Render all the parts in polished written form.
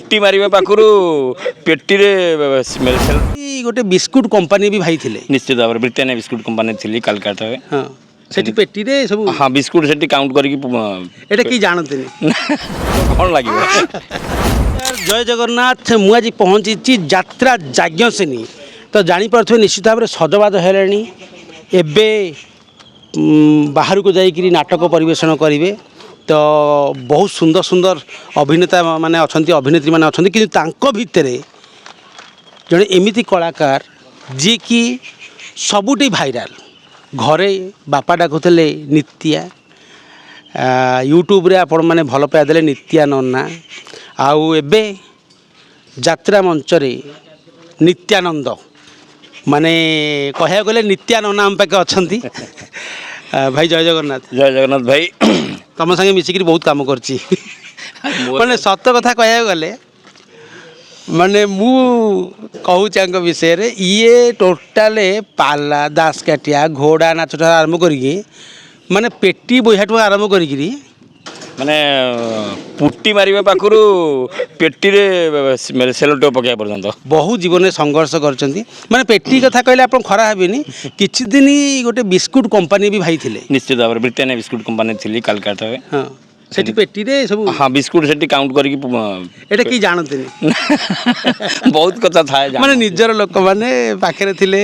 पेटी मारिबा पाखरु पेटी रे गोटे बिस्कुट कंपनी भी भाई थिले निश्चित भाव ब्रिटानिया बिस्कुट कंपनी थी कलकाता में। हाँ सेठी पेटी रे सब हाँ बिस्कुट से काउंट करके एटा की जानते कौन लगे। जय जगन्नाथ मु आज पहुँची यात्रा जाज्ञसेनी तो जापर निश्चित भाव में सजबाज है एबे बाहर को जाइए नाटक परिवेशन करेंगे तो बहुत सुंदर सुंदर अभिनेता माने अच्छा अभिनेत्री माने अच्छा कि भितर जड़े एमती कलाकार जी कि सबुटी भाइराल घरे बापा डाकुले नित्या यूट्यूब रे आपण मैंने भल पाया देले नित्या नन्ना आउ एबे यात्रा मंच रे नित्यानंद माने कह गले नित्या नन्ना आम पाखे अच्छा भाई जय जगन्नाथ भाई तुम संगे मिसिक बहुत काम करची माने सत कथा कह गले माने मु कहूँ विषय रे ये टोटाल पाला दासकाटिया घोड़ा नाच आरंभ करी माने पेटी बोझाठू आरंभ करी माने पुटी मारिबा पाखरु पेटी रे सेलोटो पकाया पर्यंत बहुत जीवन में संघर्ष करचंती माने पेटी कथा कहले आपण खरा हेबेनी किछि दिन गोटे बिस्कुट कंपनी भी भाई थिले निश्चित भाव ब्रिटानिया बिस्कुट कंपनी थी कलकाता में। हाँ सेठी पेटी रे सब हाँ बिस्कुट से काउंट करके एटा की जानते बहुत कथा था माने निजर लोक माने पाखे थिले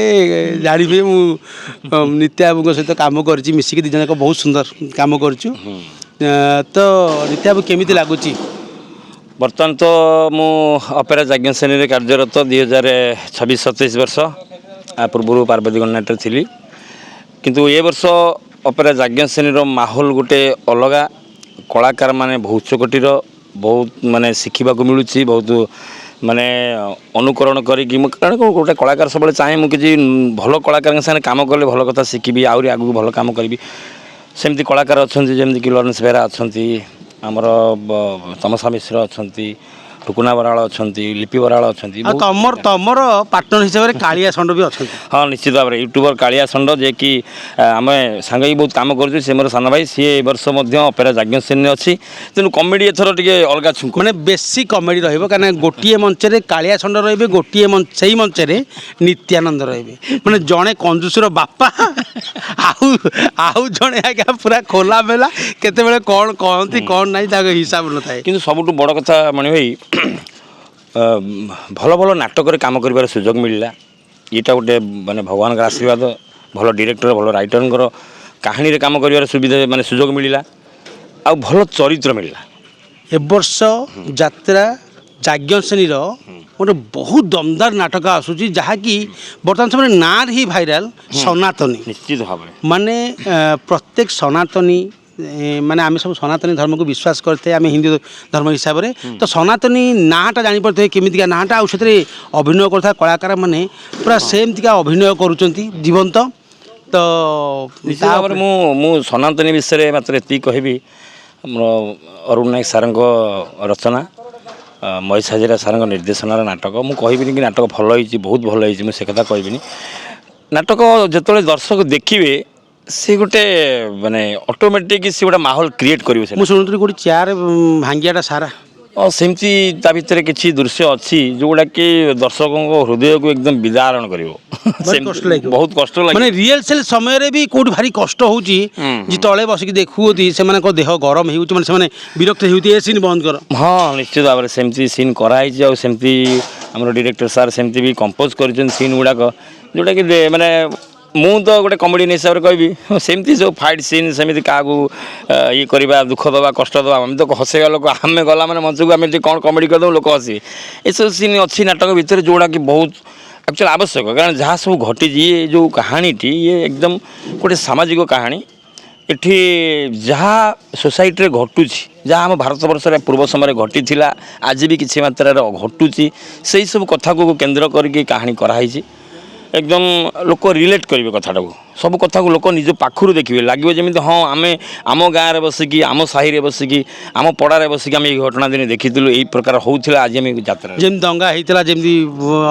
जानिबे मु नित्या बाबू सहित काम करची मिसिक दिजन को बहुत सुंदर काम करछु तो नित्या बाबू केमिति लागुची बर्तमान तो मु अपेरा जाज्ञसेनी रे कार्यरत 2026-27 वर्ष आ पूर्व पार्वती गणनाट्य थी किंतु ये वर्ष अपेरा जाज्ञसेनी रो माहौल गोटे अलगा कलाकार माने बहुत चकोटीर बहुत माने शिखा मिलूँ बहुत माने अनुकरण करी गोटे कलाकार सब चाहे मुझे भल कलाकार साथ काम कले भल कथा शिखी आहरी आगू भल काम करी सेमती कलाकार अच्छा जमी कि लरेन्स बेहेरा अच्छा आमर तमसा मिश्र अच्छा टुकुना बराड़ अच्छा लिपि बराड़ अच्छा तमर पार्टनर हिसाब से कालिया षंड भी अच्छा हाँ निश्चित भाव में यूट्यूबर कालिया षंड जे कि आम सांग बहुत कम कर मोर सान भाई सी वर्ष अपेरा जाज्ञसेनी अच्छी तेणु कमेडी एथर टे अलग छुक मैंने बेसी कमेडी रही गोटे मंच कालिया षंड रे गोटे से मंच नित्यानंद रे मैंने जड़े कंजूसर बापा आउ जड़े आज्ञा पूरा खोला मेला केते कौन कहती कौन ना हिसाब न था कि सब बड़ कथा मणि भाई भल भल नाटक काम कर सुजोग मिलला यहाँ गोटे माने भगवान का आशीर्वाद भल डायरेक्टर भल राइटर कहानी रे काम कर सुविधा माने सुजोग मिलला आ भल चरित्र मिलला ए वर्ष यात्रा जाज्ञसेनी गोटे बहुत दमदार नाटक आसूची जहाँकि बर्तमान समय ना ही भाइराल सनातनी निश्चित भाव माने प्रत्येक सनातनी माने आम सब सनातनी धर्म को विश्वास करते आम हिंदू धर्म हिसाब से तो सनातनी नाटा जापे केमिका नाटा आउ अभिनय करता कलाकार मैंने पूरा सेमतिका अभिनय करुँच जीवंत तो मु सनातनी विषय में मात्र ये कहबी अरुण नायक सार रचना महेश हाजरा सार निर्देशनार नाटक मु कहबिनी कि नाटक भल होती बहुत भल होती मुझे कथा कहबिनी नाटक जो दर्शक देखिए सी गोटे माने ऑटोमेटिक सी गोटे माहौल क्रिएट करिवो से शुणुत्री गोटे चेयर भांगियाटा सारा और सेमती ता भितर किसी दृश्य अच्छी जोड़ा कि दर्शकों को हृदय को एकदम विदारण करिवो बहुत कष्ट लगे माने रिहर्सल समय रे भी कोड भारी कष्ट होची जी तळे बसिक देखुओती से माने को देह गरम हेउची माने से माने विरक्त हेउती ए सीन बंद कर हाँ निश्चित भाव सेमती सीन कराई जाउ सेमती हमर डायरेक्टर सर सेमती भी कंपोज करछन सीन गुडा को जोड़ा कि माने मु तो गोटे कमेडियन हिसाब से कहबी सेमती सब फाइट सीन सेमती क्या ये करवा दुख दवा कष्ट दवा आम तो हसैया लोक आम गला मैंने मंच को आम कौन कमेडी करदे लोक हसी ये सब सीन अच्छी नाटक भितर जोड़ा कि बहुत एक्चुअली आवश्यक कारण जहाँ सब घटी ये जो कहानीटी ये एकदम गोटे सामाजिक कहानी एठी जहाँ सोसाइटी घटुची जहाँ आम भारत वर्ष पूर्व समय घटी थिला आज भी किसी मात्रा घटुची से सब कथा को केन्द्र करके कहानी कराई एकदम लोक रिलेट करेंगे कथाटा को सब कथा को लोक निज पाखु देखिए लगे जमी हाँ आम आम गाँव में बसिकी आम साहि बसिकी आम पड़ारे बसिकी आम घटना दिन देखी यही प्रकार होता आज आम यात्रा जमी दंगा होता जमी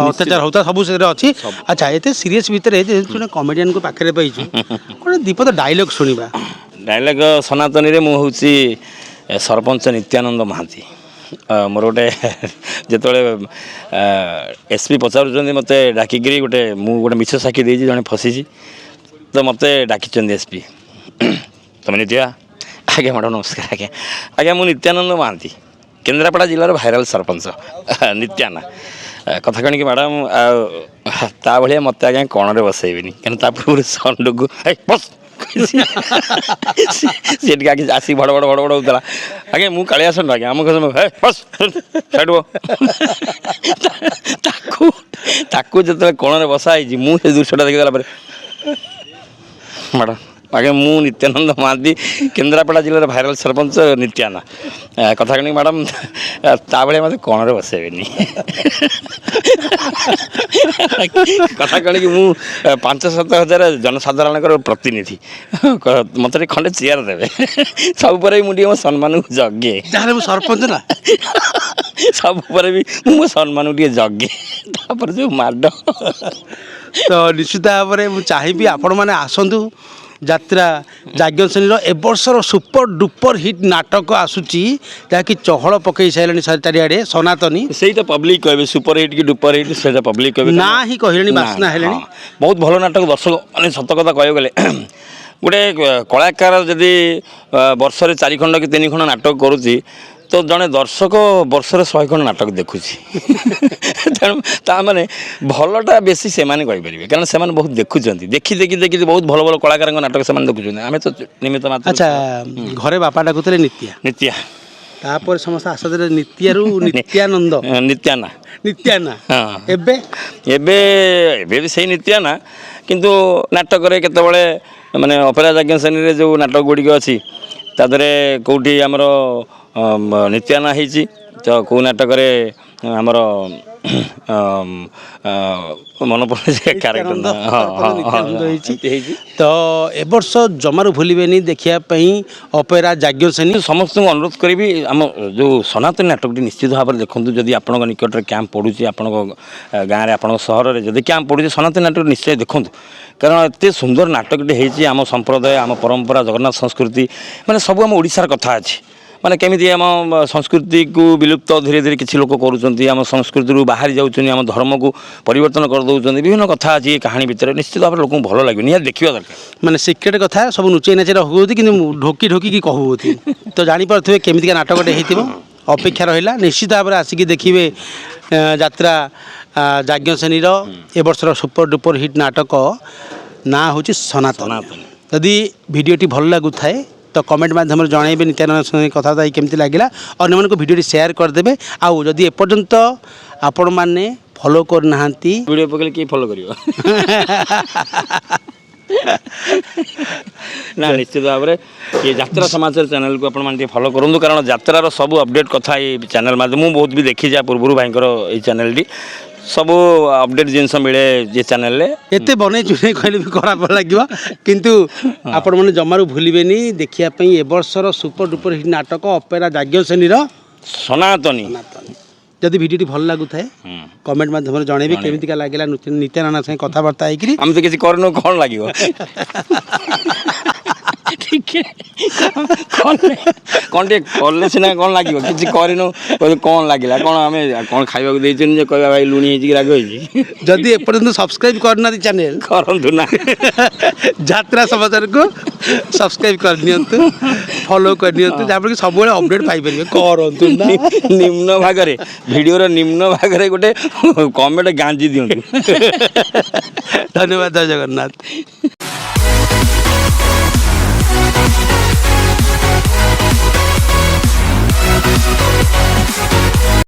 अत्याचार होता सब से अच्छी अच्छा ये सीरीयस भितर जो कमेडियन को पाखे पाइछु गोटे दीपद डायलॉग शुणा डायलॉग सनातनी रे मु हूँ सरपंच नित्यानंद महांती ମୋର ଗୋଟେ ଯେତେବେଳେ ଏସ୍ପି ପଚାରୁଛନ୍ତି ମୋତେ ଡାକିକିରି ମୁଁ ଗୋଟେ ମିଛ ସାକ୍ଷୀ ଦେଇଛି ଜଣେ ଫସିଛି ତ ମୋତେ ଡାକିଛନ୍ତି ଏସ୍ପି ତମେ ନିତ୍ୟା ଆଜ୍ଞା ମ୍ୟାଡ଼ାମ୍ ନମସ୍କାର ଆଜ୍ଞା ଆଜ୍ଞା ମୁଁ ନିତ୍ୟାନନ୍ଦ ମହାନ୍ତି କେନ୍ଦ୍ରାପଡ଼ା ଜିଲ୍ଲାର ଭାଇରାଲ ସରପଞ୍ଚ ନିତ୍ୟାନା କଥା କ'ଣ କି ମ୍ୟାଡ଼ାମ୍ ଆଉ ତା ଭଳିଆ ମୋତେ ଆଜ୍ଞା କଣରେ ବସେଇବେନି କାରଣ ତା ପୂର୍ବରୁ ସଣ୍ଡକୁ ବସ୍ ସେ ଟିକେ ଆଗେ ଆସିକି ଭଡ଼ ଭଡ଼ ହେଉଥିଲା ଆଜ୍ଞା ମୁଁ କାଳିଆ ସଣ୍ଡ ଆଜ୍ଞା ଆମ ବସ୍ ଛାଡ଼ିବ ତାକୁ ଯେତେବେଳେ କଣରେ ବସା ହେଇଛି ମୁଁ ସେ ଦୃଶ୍ୟଟା ଦେଖିଦେଲା ପରେ ମ୍ୟାଡ଼ାମ୍ ଆଜ୍ଞା ମୁଁ ନିତ୍ୟାନନ୍ଦ ମହାନ୍ତି କେନ୍ଦ୍ରାପଡ଼ା ଜିଲ୍ଲାର ଭାଇରାଲ ସରପଞ୍ଚ ନିତ୍ୟାନା କଥା କ'ଣ ମ୍ୟାଡ଼ାମ୍ ତା ଭଳିଆ ମୋତେ କଣରେ ବସେଇବେନି କଥା କ'ଣ କି ମୁଁ 5-7 ହଜାର ଜନସାଧାରଣଙ୍କର ପ୍ରତିନିଧି ମୋତେ ଟିକେ ଖଣ୍ଡେ ଚେୟାର ଦେବେ ସବୁ ପରେ ବି ମୁଁ ଟିକେ ମୋ ସମ୍ମାନକୁ ଜଗେ ଯାହାହେଲେ ମୁଁ ସରପଞ୍ଚ ନା ସବୁ ପରେ ବି ମୁଁ ମୋ ସମ୍ମାନକୁ ଟିକେ ଜଗେ ତାପରେ ଯେଉଁ ମାଡ଼ ତ ନିଶ୍ଚିତ ଭାବରେ ମୁଁ ଚାହିଁବି ଆପଣମାନେ ଆସନ୍ତୁ ଯାତ୍ରା ଯାଜ୍ଞ ଶ୍ରେଣୀର ଏ ବର୍ଷର ସୁପର ଡୁପର ହିଟ୍ ନାଟକ ଆସୁଛି ଯାହାକି ଚହଳ ପକାଇ ସାରିଲାଣି ଚାରିଆଡ଼େ ସନାତନୀ ସେଇଟା ପବ୍ଲିକ୍ କହିବେ ସୁପର ହିଟ୍ କି ଡୁପର ହିଟ୍ ସେଇଟା ପବ୍ଲିକ୍ କହିବେ ନା ହିଁ କହିଲେଣି ବାସ୍ନା ହେଲେଣି ବହୁତ ଭଲ ନାଟକ ଦର୍ଶକ ମାନେ ସତ କଥା କହିବାକୁ ଗଲେ ଗୋଟେ କଳାକାର ଯଦି ବର୍ଷରେ 4 ଖଣ୍ଡ କି 3 ଖଣ୍ଡ ନାଟକ କରୁଛି ତ ଜଣେ ଦର୍ଶକ ବର୍ଷରେ 100 ଖଣ୍ଡ ନାଟକ ଦେଖୁଛି ତେଣୁ ତାମାନେ ଭଲଟା ବେଶୀ ସେମାନେ କହିପାରିବେ କାରଣ ସେମାନେ ବହୁତ ଦେଖୁଛନ୍ତି ଦେଖି ବହୁତ ଭଲ ଭଲ କଳାକାରଙ୍କ ନାଟକ ସେମାନେ ଦେଖୁଛନ୍ତି ଆମେ ତ ନିମିତ୍ତ ମାତ୍ର ଆଚ୍ଛା ଘରେ ବାପା ଡାକୁଥିଲେ ନିତ୍ୟା ତାପରେ ସମସ୍ତେ ଆସୁଥିଲେ ନିତ୍ୟାରୁ ନିତ୍ୟାନନ୍ଦ ନିତ୍ୟାନା ହଁ ଏବେ ଏବେ ବି ସେଇ ନିତ୍ୟାନା କିନ୍ତୁ ନାଟକରେ କେତେବେଳେ ମାନେ ଅପେରା ଯାଜ୍ଞ ଶ୍ରେଣୀରେ ଯେଉଁ ନାଟକ ଗୁଡ଼ିକ ଅଛି ତା ଦେହରେ କେଉଁଠି ଆମର ନିତ୍ୟାନା ହେଇଛି ତ କେଉଁ ନାଟକରେ ଆମର ମନେ ପଡ଼ୁଛି ହେଇଛି ତ ଏ ବର୍ଷ ଜମାରୁ ଭୁଲିବେନି ଦେଖିବା ପାଇଁ ଅପେରା ଯାଜ୍ଞ ଶ୍ରେଣୀ ସମସ୍ତଙ୍କୁ ଅନୁରୋଧ କରିବି ଆମ ଯେଉଁ ସନାତନୀ ନାଟକଟି ନିଶ୍ଚିତ ଭାବରେ ଦେଖନ୍ତୁ ଯଦି ଆପଣଙ୍କ ନିକଟରେ କ୍ୟାମ୍ପ ପଡ଼ୁଛି ଆପଣଙ୍କ ଗାଁରେ ଆପଣଙ୍କ ସହରରେ ଯଦି କ୍ୟାମ୍ପ ପଡ଼ୁଛି ସନାତନୀ ନାଟକ ନିଶ୍ଚୟ ଦେଖନ୍ତୁ କାରଣ ଏତେ ସୁନ୍ଦର ନାଟକଟି ହେଇଛି ଆମ ସମ୍ପ୍ରଦାୟ ଆମ ପରମ୍ପରା ଜଗନ୍ନାଥ ସଂସ୍କୃତି ମାନେ ସବୁ ଆମ ଓଡ଼ିଶାର କଥା ଅଛି ମାନେ କେମିତି ଆମ ସଂସ୍କୃତିକୁ ବିଲୁପ୍ତ ଧୀରେ ଧୀରେ କିଛି ଲୋକ କରୁଛନ୍ତି ଆମ ସଂସ୍କୃତିରୁ ବାହାରି ଯାଉଛନ୍ତି ଆମ ଧର୍ମକୁ ପରିବର୍ତ୍ତନ କରିଦେଉଛନ୍ତି ବିଭିନ୍ନ କଥା ଅଛି ଏ କାହାଣୀ ଭିତରେ ନିଶ୍ଚିତ ଭାବରେ ଲୋକଙ୍କୁ ଭଲ ଲାଗିବ ନିହାତି ଦେଖିବା ଦରକାର ମାନେ ସିକ୍ରେଟ୍ କଥା ସବୁ ନୁଚେଇ ନାଚେରେ ହଉଛନ୍ତି କିନ୍ତୁ ଢୋକିକି କହୁଛନ୍ତି ତ ଜାଣିପାରୁଥିବେ କେମିତିକା ନାଟକଟେ ହେଇଥିବ ଅପେକ୍ଷା ରହିଲା ନିଶ୍ଚିତ ଭାବରେ ଆସିକି ଦେଖିବେ ଯାତ୍ରା ଯାଜ୍ଞ ଶ୍ରେଣୀର ଏ ବର୍ଷର ସୁପର ଡୁପର ହିଟ୍ ନାଟକ ନାଁ ହେଉଛି ସନାତନ ଯଦି ଭିଡ଼ିଓଟି ଭଲ ଲାଗୁଥାଏ ତ କମେଣ୍ଟ ମାଧ୍ୟମରେ ଜଣାଇବେ ନିତ୍ୟାନନ୍ଦ ସଙ୍ଗେ କଥାବାର୍ତ୍ତା ହେଇ କେମିତି ଲାଗିଲା ଅନ୍ୟମାନଙ୍କୁ ଭିଡ଼ିଓଟି ସେୟାର କରିଦେବେ ଆଉ ଯଦି ଏପର୍ଯ୍ୟନ୍ତ ଆପଣମାନେ ଫଲୋ କରିନାହାନ୍ତି ଭିଡ଼ିଓ ପକେଇଲେ କିଏ ଫଲୋ କରିବ ନା ନିଶ୍ଚିତ ଭାବରେ ଏ ଯାତ୍ରା ସମାଚାର ଚ୍ୟାନେଲକୁ ଆପଣମାନେ ଟିକେ ଫଲୋ କରନ୍ତୁ କାରଣ ଯାତ୍ରାର ସବୁ ଅପଡ଼େଟ୍ କଥା ଏଇ ଚ୍ୟାନେଲ ମାଧ୍ୟମରେ ମୁଁ ବହୁତ ବି ଦେଖିଛି ପୂର୍ବରୁ ଭାଇଙ୍କର ଏଇ ଚ୍ୟାନେଲଟି ସବୁ ଅପଡ଼େଟ୍ ଜିନିଷ ମିଳେ ଏ ଚ୍ୟାନେଲରେ ଏତେ ବନେଇ ଚୁନେଇ କହିଲେ ବି ଖରାପ ଲାଗିବ କିନ୍ତୁ ଆପଣମାନେ ଜମାରୁ ଭୁଲିବେନି ଦେଖିବା ପାଇଁ ଏ ବର୍ଷର ସୁପର ଡୁପର ହିଟ୍ ନାଟକ ଅପେରା ଯାଜ୍ଞ ଶ୍ରେଣୀର ସନାତନୀ ଯଦି ଭିଡ଼ିଓଟି ଭଲ ଲାଗୁଥାଏ କମେଣ୍ଟ ମାଧ୍ୟମରେ ଜଣାଇବେ କେମିତିକା ଲାଗିଲା ନିତ୍ୟାନନ୍ଦ ସାଙ୍ଗେ କଥାବାର୍ତ୍ତା ହେଇକିରି ଆମେ ତ କିଛି କରିନୁ କ'ଣ ଲାଗିବ କ'ଣ ଟିକେ କଲେ ସିନା କ'ଣ ଲାଗିବ କିଛି କରିନୁ କ'ଣ ଲାଗିଲା କ'ଣ ଆମେ କ'ଣ ଖାଇବାକୁ ଦେଇଛନ୍ତି ଯେ କହିବା ଭାଇ ଲୁଣି ହେଇଛି କି ରାଗ ହେଇଛି ଯଦି ଏପର୍ଯ୍ୟନ୍ତ ସବସ୍କ୍ରାଇବ୍ କରିନାହାନ୍ତି ଚ୍ୟାନେଲ କରନ୍ତୁ ନା ଯାତ୍ରା ସମାଚାରକୁ ସବସ୍କ୍ରାଇବ୍ କରିନିଅନ୍ତୁ ଫଲୋ କରିନିଅନ୍ତୁ ଯାହାଫଳରେ ସବୁବେଳେ ଅପଡ଼େଟ୍ ପାଇପାରିବେ କରନ୍ତୁ ନା ନିମ୍ନ ଭାଗରେ ଭିଡ଼ିଓର ନିମ୍ନ ଭାଗରେ ଗୋଟେ କମେଣ୍ଟ ଗାଞ୍ଜି ଦିଅନ୍ତୁ ଧନ୍ୟବାଦ ଜୟ ଜଗନ୍ନାଥ।